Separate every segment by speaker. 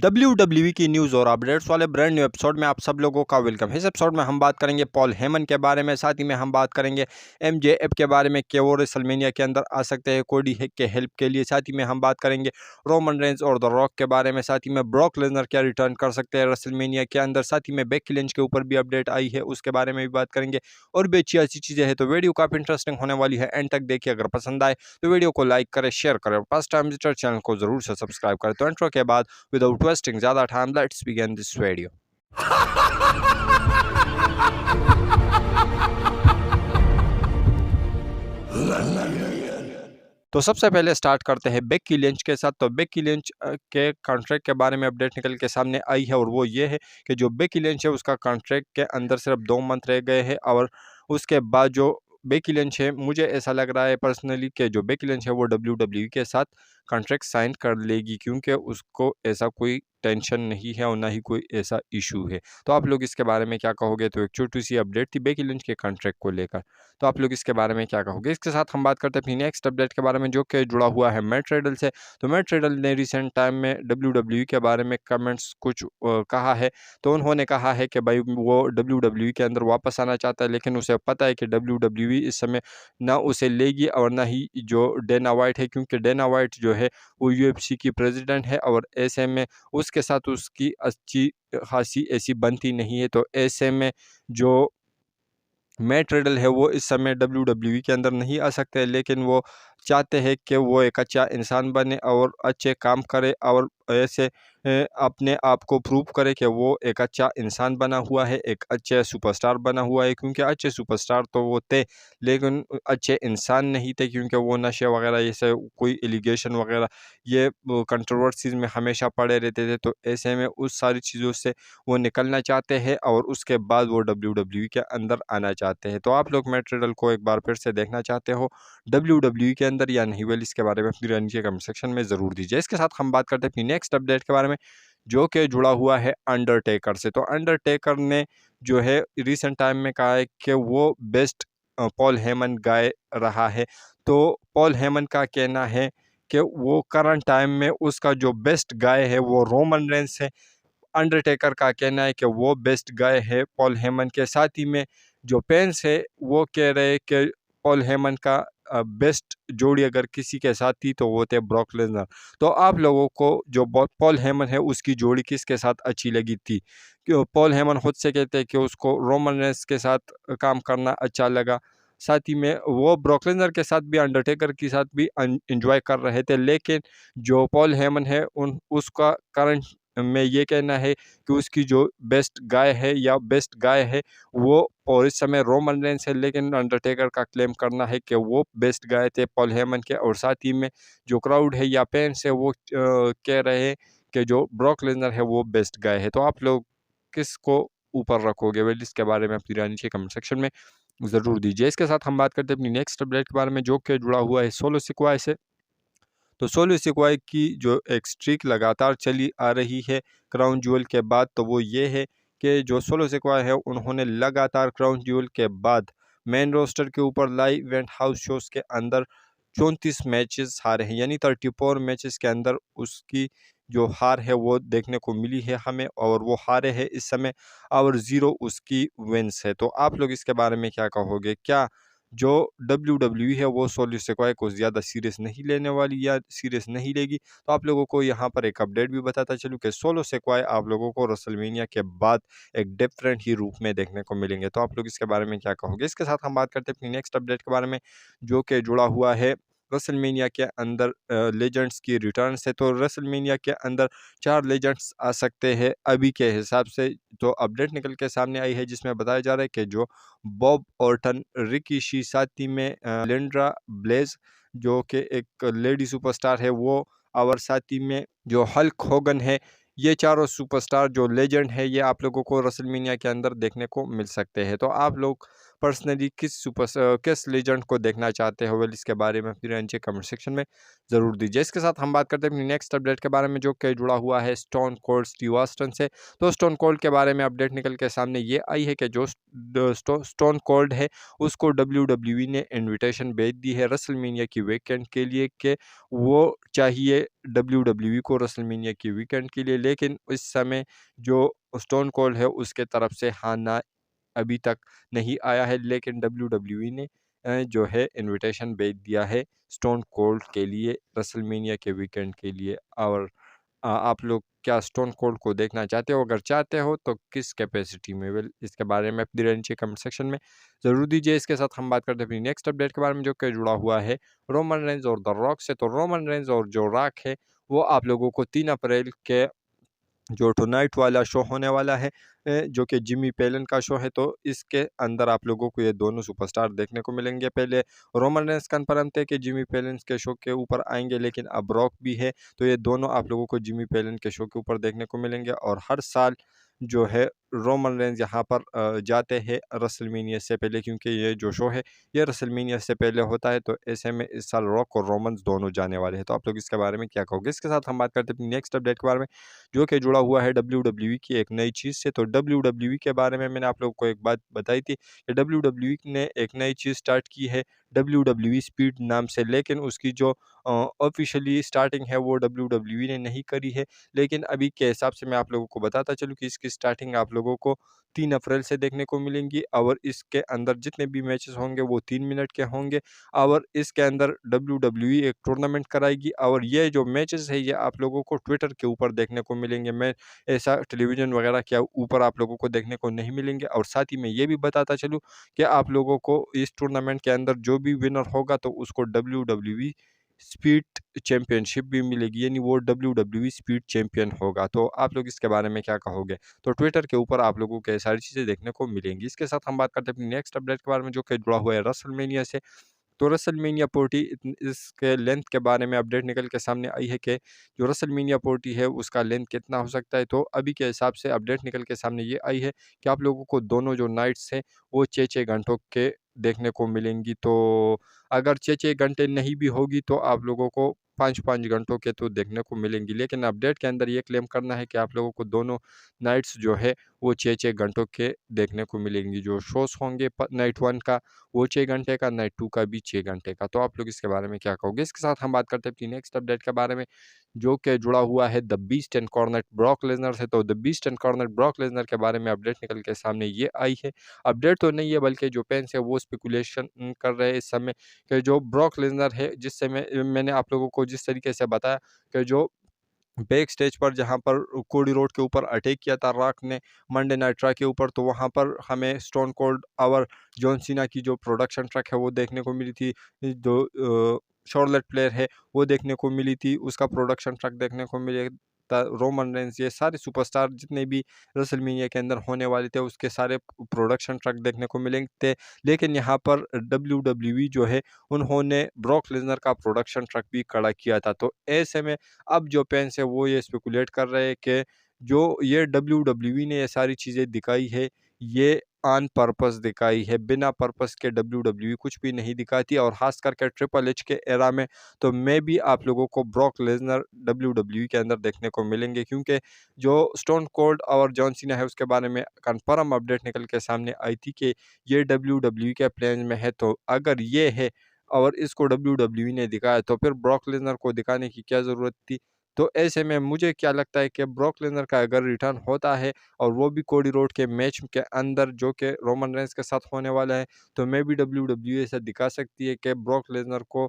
Speaker 1: WWE की news और updates वाले ब्रांड न्यू एपिसोड में आप सब लोगों का वेलकम है। इस एपिसोड में हम बात करेंगे पॉल हेमन के बारे में, साथ ही में हम बात करेंगे MJF के बारे में कि वो रेसलमेनिया के अंदर आ सकते हैं कोडी के हेल्प के लिए। साथ ही में हम बात करेंगे रोमन रेंज और द रॉक के बारे में। साथ ही में ब्रॉक लेसनर क्या रिटर्न कर सकते हैं रेसलमेनिया के अंदर। साथ ही में बेकी लिंच के ऊपर भी अपडेट आई है, उसके बारे में भी बात करेंगे और भी अच्छी अच्छी चीज़ें हैं। तो वीडियो काफ़ी इंटरेस्टिंग होने वाली है, एंड तक देखिए। अगर पसंद आए तो वीडियो को लाइक करें, शेयर करें और फर्स्ट टाइम विजिटर चैनल को जरूर से सब्सक्राइब करें। तो इंट्रो के बाद without wasting ज़्यादा time, let's begin this video. तो सबसे पहले स्टार्ट करते हैं बेकी लिंच के साथ। तो बेकी लिंच के कॉन्ट्रैक्ट के बारे में अपडेट निकल के सामने आई है, और वो ये है कि जो बेकी लिंच है उसका कॉन्ट्रैक्ट के अंदर सिर्फ 2 मंथ रह गए हैं, और उसके बाद जो बेकी लिंच है, मुझे ऐसा लग रहा है पर्सनली कि जो बेकी लिंच है वो WWE के साथ कॉन्ट्रैक्ट साइन कर लेगी, क्योंकि उसको ऐसा कोई टेंशन नहीं है और ना ही कोई ऐसा इशू है। तो आप लोग इसके बारे में क्या कहोगे? तो एक छोटी सी अपडेट थी बेकी लिंच के कॉन्ट्रैक्ट को लेकर, तो आप लोग इसके बारे में क्या कहोगे? इसके साथ हम बात करते हैं अपनी नेक्स्ट अपडेट के बारे में, जो कि जुड़ा हुआ है मैट रिडल से। तो मैट रिडल ने रिसेंट टाइम में WWE के बारे में कमेंट्स कुछ कहा है। तो उन्होंने कहा है कि भाई वो WWE के अंदर वापस आना चाहता है, लेकिन उसे पता है कि WWE इस समय ना उसे लेगी और ना ही जो डेना वाइट है, क्योंकि डेना वाइट जो है वो UFC की प्रेसिडेंट है, और ऐसे में उसके साथ उसकी अच्छी खासी ऐसी बनती नहीं है। तो ऐसे में जो मैट रिडल है वो इस समय WWE के अंदर नहीं आ सकते, लेकिन वो चाहते हैं कि वो एक अच्छा इंसान बने और अच्छे काम करे, और ऐसे अपने आप को प्रूव करे कि वो एक अच्छा इंसान बना हुआ है, एक अच्छे सुपरस्टार बना हुआ है। क्योंकि अच्छे सुपरस्टार तो वो थे, लेकिन अच्छे इंसान नहीं थे, क्योंकि वो नशे वगैरह जैसे कोई एलिगेशन वगैरह ये कंट्रोवर्सीज में हमेशा पड़े रहते थे। तो ऐसे में उस सारी चीज़ों से वो निकलना चाहते हैं, और उसके बाद वो WWE के अंदर आना चाहते हैं। तो आप लोग मैट रिडल को एक बार फिर से देखना चाहते हो WWE के अंदर या नहीं? वेल, इसके बारे में अपनी राय नीचे कमेंट सेक्शन में ज़रूर दीजिए। इसके साथ हम बात करते हैं अपनी नेक्स्ट अपडेट के बारे में, जो कि जुड़ा हुआ है अंडरटेकर से। तो अंडरटेकर ने जो है रिसेंट टाइम में कहा है कि वो बेस्ट पॉल हेमन गाय रहा है। तो पॉल हेमन का कहना है कि वो करंट टाइम में उसका जो बेस्ट गाय है वो रोमन रेंस है। अंडरटेकर का कहना है कि वो बेस्ट गाय है पॉल हेमन के। साथ ही में जो फैंस है वो कह रहे हैं कि पॉल हेमन का बेस्ट जोड़ी अगर किसी के साथ थी तो वो थे ब्रॉक लेसनर। तो आप लोगों को जो पॉल हेमन है उसकी जोड़ी किसके साथ अच्छी लगी थी? क्यों पॉल हेमन खुद से कहते हैं कि उसको रोमन रेंस के साथ काम करना अच्छा लगा। साथ ही में वो ब्रॉक लेसनर के साथ भी, अंडरटेकर के साथ भी एंजॉय कर रहे थे, लेकिन जो पॉल हेमन है उन उसका करंट में ये कहना है कि उसकी जो बेस्ट गाय है या बेस्ट गाय है वो और इस समय रोमन रेंस है, लेकिन अंडरटेकर का क्लेम करना है कि वो बेस्ट गाय थे पॉल हेमन के। और साथ ही में जो क्राउड है या फैंस है वो कह रहे हैं कि जो ब्रॉक लेसनर है वो बेस्ट गाय है। तो आप लोग किसको ऊपर रखोगे? वेल, इसके बारे में अपनी राय नीचे कमेंट सेक्शन में ज़रूर दीजिए। इसके साथ हम बात करते हैं अपनी नेक्स्ट अपडेट के बारे में, जो कि जुड़ा हुआ है सोलो सिक्वाय से। तो सोलो सिक्वाय की जो एक स्ट्रीक लगातार चली आ रही है क्राउन ज्वेल के बाद, तो वो ये है कि जो सोलो सिक्वाय है उन्होंने लगातार क्राउन ज्वेल के बाद मेन रोस्टर के ऊपर लाइव इवेंट हाउस शोज के अंदर 34 मैचेस हारे हैं, यानी 34 मैचेस के अंदर उसकी जो हार है वो देखने को मिली है हमें, और वो हारे है इस समय, और 0 उसकी विंस है। तो आप लोग इसके बारे में क्या कहोगे? क्या जो WWE है वो सोलो सिक्वाय को ज़्यादा सीरियस नहीं लेने वाली या सीरियस नहीं लेगी? तो आप लोगों को यहाँ पर एक अपडेट भी बताता चलूँ कि सोलो सिक्वाय आप लोगों को रेसलमेनिया के बाद एक डिफरेंट ही रूप में देखने को मिलेंगे। तो आप लोग इसके बारे में क्या कहोगे? इसके साथ हम बात करते हैं अपनी नेक्स्ट अपडेट के बारे में, जो कि जुड़ा हुआ है रेसलमेनिया के अंदर लेजेंड्स की रिटर्न से। तो रेसलमेनिया के अंदर 4 लेजेंड्स आ सकते हैं अभी के हिसाब से। तो अपडेट निकल के सामने आई है, जिसमें बताया जा रहा है कि जो बॉब ऑर्टन, रिकी साथी में लिंड्रा ब्लेज जो कि एक लेडी सुपरस्टार है वो, और साथी में जो हल्क होगन है, ये चारों सुपरस्टार जो लेजेंड है ये आप लोगों को रेसलमेनिया के अंदर देखने को मिल सकते हैं। तो आप लोग पर्सनली किस लेजेंड को देखना चाहते हो, वेल इसके बारे में अपनी नीचे कमेंट सेक्शन में ज़रूर दीजिए। इसके साथ हम बात करते हैं अपनी नेक्स्ट अपडेट के बारे में, जो कि जुड़ा हुआ है स्टोन कोल्ड स्टीव ऑस्टिन से। तो स्टोन कोल्ड के बारे में अपडेट निकल के सामने ये आई है कि जो स्टोन कोल्ड है उसको WWE ने इनविटेशन भेज दी है रेसलमेनिया की वीकेंड के लिए, कि वो चाहिए WWE को रेसलमेनिया की वीकेंड के लिए, लेकिन इस समय जो स्टोन कोल्ड है उसके तरफ से हाँ ना अभी तक नहीं आया है। लेकिन WWE ने जो है इनविटेशन भेज दिया है स्टोन कोल्ड के लिए रेसलमेनिया के वीकेंड के लिए। और आप लोग क्या स्टोन कोल्ड को देखना चाहते हो? अगर चाहते हो तो किस कैपेसिटी में? वेल इसके बारे में अपनी राय नीचे कमेंट सेक्शन में ज़रूर दीजिए। इसके साथ हम बात करते हैं अपनी नेक्स्ट अपडेट के बारे में, जो कि जुड़ा हुआ है रोमन रेंज और द रॉक से। तो रोमन रेंज और जो रॉक है वो आप लोगों को 3 अप्रैल के जो टुनाइट वाला शो होने वाला है, जो कि जिमी पेलन का शो है, तो इसके अंदर आप लोगों को ये दोनों सुपरस्टार देखने को मिलेंगे। पहले रोमन रेंस कन्फर्म थे कि जिमी पेलन के शो के ऊपर आएंगे, लेकिन अब रॉक भी है, तो ये दोनों आप लोगों को जिमी पेलन के शो के ऊपर देखने को मिलेंगे। और हर साल जो है रोमन रेंस यहाँ पर जाते हैं रेसलमेनिया से पहले, क्योंकि ये जो शो है ये रेसलमेनिया से पहले होता है। तो ऐसे में इस साल रॉक और रोमन्स दोनों जाने वाले हैं। तो आप लोग इसके बारे में क्या कहोगे? इसके साथ हम बात करते हैं अपनी नेक्स्ट अपडेट के बारे में, जो कि जुड़ा हुआ है WWE की एक नई चीज़ से। तो WWE के बारे में मैंने आप लोगों को एक बात बताई थी कि WWE ने एक नई चीज़ स्टार्ट की है WWE स्पीड नाम से, लेकिन उसकी जो ऑफिशियली स्टार्टिंग है वो WWE ने नहीं करी है। लेकिन अभी के हिसाब से मैं आप लोगों को बताता चलूँ कि इसकी स्टार्टिंग आप लोगों को 3 अप्रैल से देखने को मिलेंगी, और इसके अंदर जितने भी मैचेस होंगे वो 3 मिनट के होंगे। और इसके अंदर WWE एक टूर्नामेंट कराएगी, और ये जो मैचेस है ये आप लोगों को ट्विटर के ऊपर देखने को मिलेंगे। मैं ऐसा टेलीविज़न वगैरह के ऊपर आप लोगों को देखने को नहीं मिलेंगे। और साथ ही मैं ये भी बताता चलूँ कि आप लोगों को इस टूर्नामेंट के अंदर जो भी विनर होगा तो उसको WWE स्पीड चैंपियनशिप भी मिलेगी, यानी वो WWE स्पीड चैंपियन होगा। तो आप लोग इसके बारे में क्या कहोगे? तो ट्विटर के ऊपर आप लोगों को ये सारी चीज़ें देखने को मिलेंगी। इसके साथ हम बात करते हैं अपनी नेक्स्ट अपडेट के बारे में, जो कि जुड़ा हुआ है रेसलमेनिया से। तो रेसलमेनिया 40 इसके लेंथ के बारे में अपडेट निकल के सामने आई है कि जो रेसलमेनिया 40 है उसका लेंथ कितना हो सकता है। तो अभी के हिसाब से अपडेट निकल के सामने ये आई है कि आप लोगों को दोनों जो नाइट्स हैं वो 6-6 घंटों के देखने को मिलेंगी। तो अगर 6-6 घंटे नहीं भी होगी तो आप लोगों को 5-5 घंटों के तो देखने को मिलेंगी। लेकिन अपडेट के अंदर ये क्लेम करना है कि आप लोगों को दोनों नाइट्स जो है वो 6-6 घंटों के देखने को मिलेंगी। जो शोज़ होंगे नाइट 1 का वो 6 घंटे का, नाइट 2 का भी 6 घंटे का। तो आप लोग इसके बारे में क्या कहोगे? इसके साथ हम बात करते हैं अपनी नेक्स्ट अपडेट के बारे में, जो कि जुड़ा हुआ है द बीस्ट इनकॉर्नेट ब्रॉक लेसनर से। तो द बीस्ट इनकॉर्नेट ब्रॉक लेसनर के बारे में अपडेट निकल के सामने ये आई है। अपडेट तो नहीं है, बल्कि जो फैंस है वो स्पेकुलेशन कर रहे हैं इस समय कि जो ब्रॉक लेसनर है, जिस समय मैंने आप लोगों को जिस तरीके से बताया कि जो बैक स्टेज पर जहाँ पर कोडी रोड के ऊपर अटैक किया था रॉक ने मंडे नाइट रॉ के ऊपर, तो वहाँ पर हमें स्टोन कोल्ड और जॉन सीना की जो प्रोडक्शन ट्रक है वो देखने को मिली थी। जो शॉर्लेट प्लेयर है वो देखने को मिली थी, उसका प्रोडक्शन ट्रक देखने को मिले था। रोमन रेंस, ये सारे सुपरस्टार जितने भी रेसलमेनिया के अंदर होने वाले थे उसके सारे प्रोडक्शन ट्रक देखने को मिलेंगे थे। लेकिन यहाँ पर WWE जो है उन्होंने ब्रॉक लेसनर का प्रोडक्शन ट्रक भी खड़ा किया था। तो ऐसे में अब जो फैंस है वो ये स्पेकुलेट कर रहे हैं कि जो ये WWE ने ये सारी चीज़ें दिखाई है ये ऑन पर्पस दिखाई है, बिना पर्पस के WWE कुछ भी नहीं दिखाती। और ख़ास करके ट्रिपल एच के एरा में तो मैं भी आप लोगों को ब्रॉक लेसनर WWE के अंदर देखने को मिलेंगे, क्योंकि जो स्टोन कोल्ड और जॉन सीना है उसके बारे में कन्फर्म अपडेट निकल के सामने आई थी कि ये WWE के प्लान में है। तो अगर ये है और इसको WWE ने दिखाया तो फिर ब्रॉक लेसनर को दिखाने की क्या ज़रूरत थी? तो ऐसे में मुझे क्या लगता है कि ब्रॉक लेसनर का अगर रिटर्न होता है और वो भी कोडी रोड के मैच के अंदर जो कि रोमन रेंस के साथ होने वाला है, तो मैं भी WWE ऐसा दिखा सकती है कि ब्रॉक लेसनर को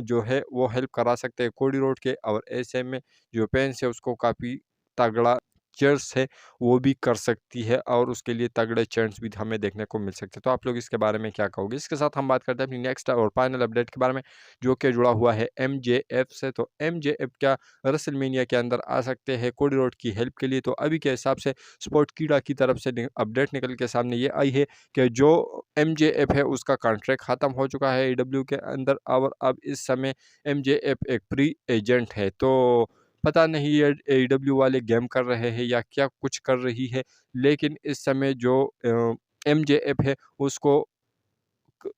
Speaker 1: जो है वो हेल्प करा सकते हैं कोडी रोड के। और ऐसे में जो फैंस है उसको काफ़ी तगड़ा चीयर्स है वो भी कर सकती है, और उसके लिए तगड़े चैंट्स भी हमें देखने को मिल सकते हैं। तो आप लोग इसके बारे में क्या कहोगे? इसके साथ हम बात करते हैं अपनी नेक्स्ट और फाइनल अपडेट के बारे में, जो कि जुड़ा हुआ है MJF से। तो MJF क्या रेसलमेनिया के अंदर आ सकते हैं कोडी रोड की हेल्प के लिए? तो अभी के हिसाब से स्पोर्ट कीड़ा की तरफ से अपडेट निकल के सामने ये आई है कि जो MJF है उसका कॉन्ट्रैक्ट ख़त्म हो चुका है AEW के अंदर, और अब इस समय MJF एक फ्री एजेंट है। तो पता नहीं ये AEW वाले गेम कर रहे हैं या क्या कुछ कर रही है, लेकिन इस समय जो MJF है उसको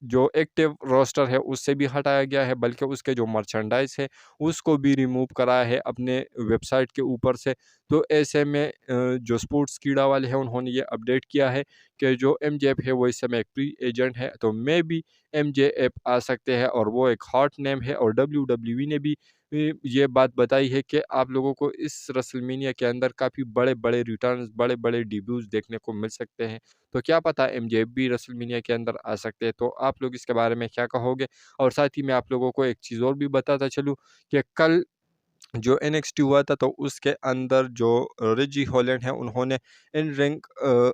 Speaker 1: जो एक्टिव रोस्टर है उससे भी हटाया गया है, बल्कि उसके जो मर्चेंडाइज है उसको भी रिमूव करा है अपने वेबसाइट के ऊपर से। तो ऐसे में जो स्पोर्ट्स कीड़ा वाले हैं उन्होंने ये अपडेट किया है कि जो MJF है वो इस समय एक फ्री एजेंट है, तो मे भी MJF आ सकते हैं और वो एक हॉट नेम है। और WWE ने भी ये बात बताई है कि आप लोगों को इस रेसलमेनिया के अंदर काफ़ी बड़े-बड़े रिटर्न्स, बड़े-बड़े डेब्यूज़ देखने को मिल सकते हैं। तो क्या पता MJF भी रेसलमेनिया के अंदर आ सकते हैं। तो आप लोग इसके बारे में क्या कहोगे? और साथ ही मैं आप लोगों को एक चीज़ और भी बताता चलूँ कि कल जो NXT हुआ था तो उसके अंदर जो रिजी हॉलैंड है उन्होंने इन रिंग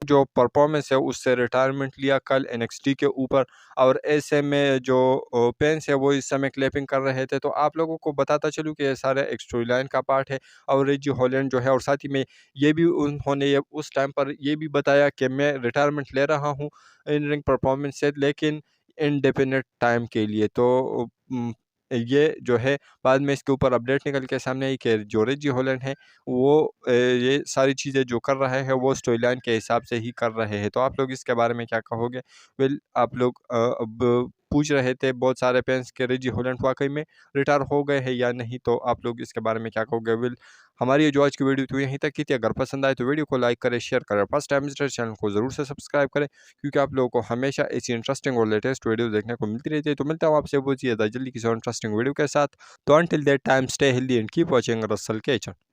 Speaker 1: जो परफॉर्मेंस है उससे रिटायरमेंट लिया कल NXT के ऊपर। और ऐसे में जो फैंस है वो इस समय क्लैपिंग कर रहे थे। तो आप लोगों को बताता चलूँ कि ये सारा एक स्टोरी लाइन का पार्ट है। और रिजी हॉलैंड जो है और साथ ही में ये भी उन्होंने ये उस टाइम पर ये भी बताया कि मैं रिटायरमेंट ले रहा हूँ इन रिंग परफॉर्मेंस से, लेकिन इनडेफिनिट टाइम के लिए। तो ये जो है बाद में इसके ऊपर अपडेट निकल के सामने आई कि जो रिजी हॉलैंड है वो ये सारी चीज़ें जो कर रहा है वो स्टोरी लाइन के हिसाब से ही कर रहे हैं। तो आप लोग इसके बारे में क्या कहोगे? वेल आप लोग अब पूछ रहे थे बहुत सारे फैंस के रिजी हॉलैंड वाकई में रिटायर हो गए हैं या नहीं, तो आप लोग इसके बारे में क्या कहोगे? वेल हमारी ये जो आज की वीडियो थी यहीं तक की थी। अगर पसंद आए तो वीडियो को लाइक करें, शेयर करें। फर्स्ट टाइम विजिटर चैनल को ज़रूर से सब्सक्राइब करें, क्योंकि आप लोगों को हमेशा ऐसी इंटरेस्टिंग और लेटेस्ट वीडियो देखने को मिलती रहती है। तो मिलता हूँ आपसे बहुत ज़्यादा जल्दी किसी और इंटरेस्टिंग वीडियो के साथ। तो until that time, stay healthy and keep watching Russell Kitchen.